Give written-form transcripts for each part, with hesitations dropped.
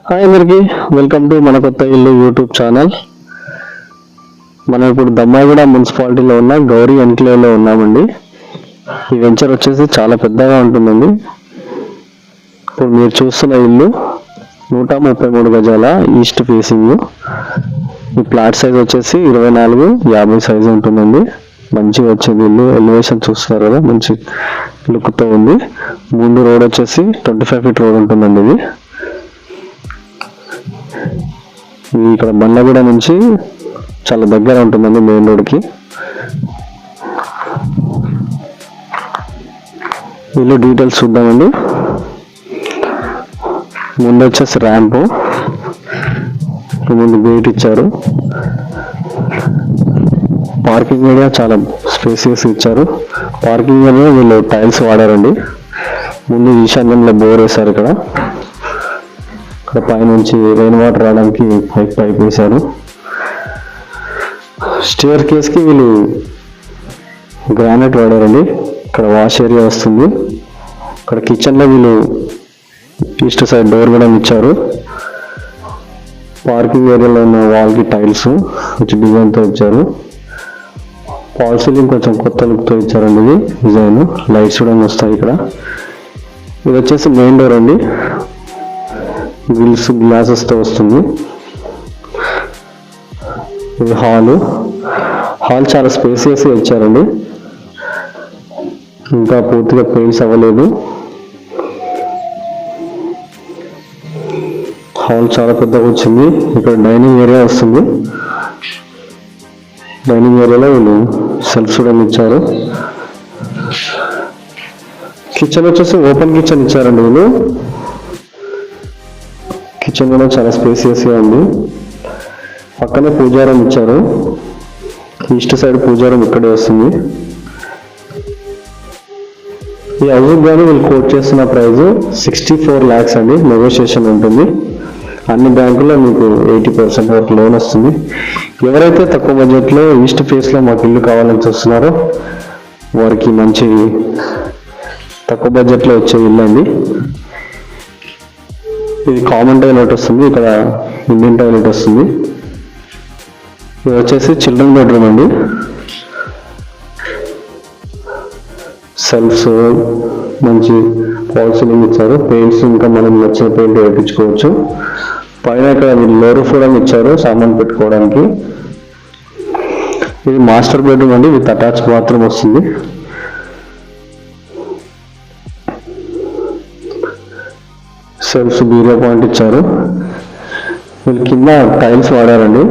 Hi అందరికి, welcome to మన కొత్త ఇల్లు యూట్యూబ్ ఛానల్. మనం ఇప్పుడు దమ్మాయిగూడ మున్సిపాలిటీలో ఉన్న గౌరీ ఎన్క్లేవ్లో ఉన్నామండి. ఈ వెంచర్ వచ్చేసి చాలా పెద్దగా ఉంటుందండి. ఇప్పుడు మీరు చూస్తున్న ఇల్లు 133 గజాల ఈస్ట్ ఫేసింగ్. ఈ ప్లాట్ సైజ్ వచ్చేసి 24x50 సైజు ఉంటుందండి. మంచిగా వచ్చింది ఇల్లు. ఎలివేషన్ చూస్తున్నారు కదా, మంచి లుక్తో ఉంది. ముందు రోడ్ వచ్చేసి 25 ఫీట్ రోడ్ ఉంటుందండి. ఇది ఇక్కడ బండ్లగూడ నుంచి చాలా దగ్గర ఉంటుందండి మెయిన్ రోడ్కి. ఇల్లు డీటెయిల్స్ చూద్దామండి. ముందు వచ్చేసి ర్యాంపు, ముందు గేట్ ఇచ్చారు. పార్కింగ్ ఏరియా చాలా స్పేసియస్ ఇచ్చారు. పార్కింగ్ ఏరియా వీళ్ళు టైల్స్ వాడారండి. ముందు ఈశాన్యంలో బోర్ వేశారు. ఇక్కడ పైనుంచి రెయిన్ వాటర్ రావడానికి పైప్ వేశారు. స్టేర్ కేస్కి వీళ్ళు గ్రానైట్ వాడారండి. ఇక్కడ వాష్ ఏరియా వస్తుంది. ఇక్కడ కిచెన్లో వీళ్ళు ఈస్ట్ సైడ్ డోర్ కూడా ఇచ్చారు. పార్కింగ్ ఏరియాలో ఉన్న వాల్కి టైల్స్ కొంచెం డిజైన్తో ఇచ్చారు. ఫాల్ సీలింగ్ కొంచెం కొత్త లుక్తో ఇచ్చారండి. ఇది డిజైన్ లైట్స్ కూడా వస్తాయి. ఇక్కడ ఇది వచ్చేసి మెయిన్ డోర్ అండి. గ్రిల్స్ గ్లాసెస్తో వస్తుంది. ఇది హాల్ చాలా స్పేసియస్గా ఇచ్చారండి. ఇంకా పూర్తిగా పెయింట్స్ అవ్వలేదు. హాల్ చాలా పెద్దగా వచ్చింది. ఇక్కడ డైనింగ్ ఏరియా వస్తుంది. డైనింగ్ ఏరియాలో వీళ్ళు సెల్ఫ్స్ కూడా ఇచ్చారు. కిచెన్ వచ్చేసి ఓపెన్ కిచెన్ ఇచ్చారండి వీళ్ళు. కిచెన్ కూడా చాలా స్పేసియస్గా ఉంది. పక్కనే పూజారం ఇచ్చారు. ఈస్ట్ సైడ్ పూజారం ఇక్కడే వస్తుంది. ఈ హౌస్ కానీ వీళ్ళు కోట్ చేస్తున్న ప్రైస్ 64 lakhs అండి. నెగోషియేషన్ ఉంటుంది. అన్ని బ్యాంకుల్లో మీకు 80% వరకు లోన్ వస్తుంది. ఎవరైతే తక్కువ బడ్జెట్లో ఈస్ట్ ఫేస్లో మాకు ఇల్లు కావాలని చూస్తున్నారో వారికి మంచి తక్కువ బడ్జెట్లో వచ్చే ఇల్లు అండి. ఇది కామన్ టాయిలెట్ వస్తుంది. ఇక్కడ ఇండియన్ టాయిలెట్ వస్తుంది. ఇది వచ్చేసి చిల్డ్రన్ బెడ్రూమ్ అండి. సెల్ఫ్స్ మంచి ఫాల్ సీలింగ్ ఇచ్చారు. పెయింట్స్ ఇంకా మనం నచ్చిన పెయింట్ వేయించుకోవచ్చు. పైన ఇక్కడ లోర్ ఫ్లోర్ ఇచ్చారు సామాన్ పెట్టుకోవడానికి. ఇది మాస్టర్ బెడ్రూమ్ అండి. విత్ అటాచ్ బాత్రూమ్ వస్తుంది. సెల్ఫ్స్ బీరియా పాయింట్ ఇచ్చారు. వీళ్ళు కింద టైల్స్ వాడారండి.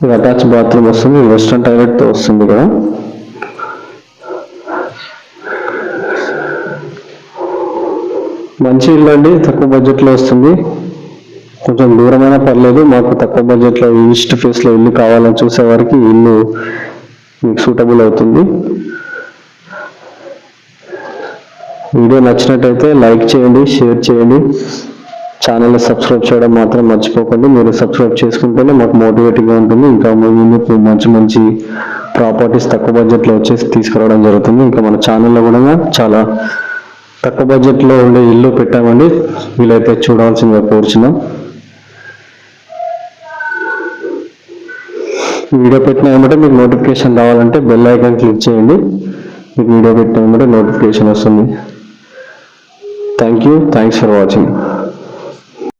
ఇది అటాచ్ బాత్రూమ్ వస్తుంది. వెస్ట్రన్ టాయిలెట్తో వస్తుంది. ఇక్కడ మంచి ఇల్లు అండి. తక్కువ బడ్జెట్లో వస్తుంది. కొంచెం దూరమైనా పర్లేదు. మాకు తక్కువ బడ్జెట్లో ఈస్ట్ ఫేస్లో ఇల్లు కావాలని చూసేవారికి ఇల్లు మీకు సూటబుల్ అవుతుంది. వీడియో నచ్చినట్టయితే లైక్ చేయండి, షేర్ చేయండి. ఛానల్ని సబ్స్క్రైబ్ చేయడం మాత్రం మర్చిపోకండి. మీరు సబ్స్క్రైబ్ చేసుకుంటేనే మాకు మోటివేటింగ్గా ఉంటుంది. ఇంకా ముందు మంచి ప్రాపర్టీస్ తక్కువ బడ్జెట్లో వచ్చేసి తీసుకురావడం జరుగుతుంది. ఇంకా మన ఛానల్లో కూడా చాలా తక్కువ బడ్జెట్లో ఉండే ఇల్లు పెట్టామండి. వీలైతే చూడాల్సిందిగా కోరుచున్నాం. వీడియో పెట్టిన ఏమంటే మీకు నోటిఫికేషన్ రావాలంటే బెల్ ఐకాన్ క్లిక్ చేయండి. మీకు వీడియో పెట్టిన ఏమంటే నోటిఫికేషన్ వస్తుంది. Thank you. Thanks for watching.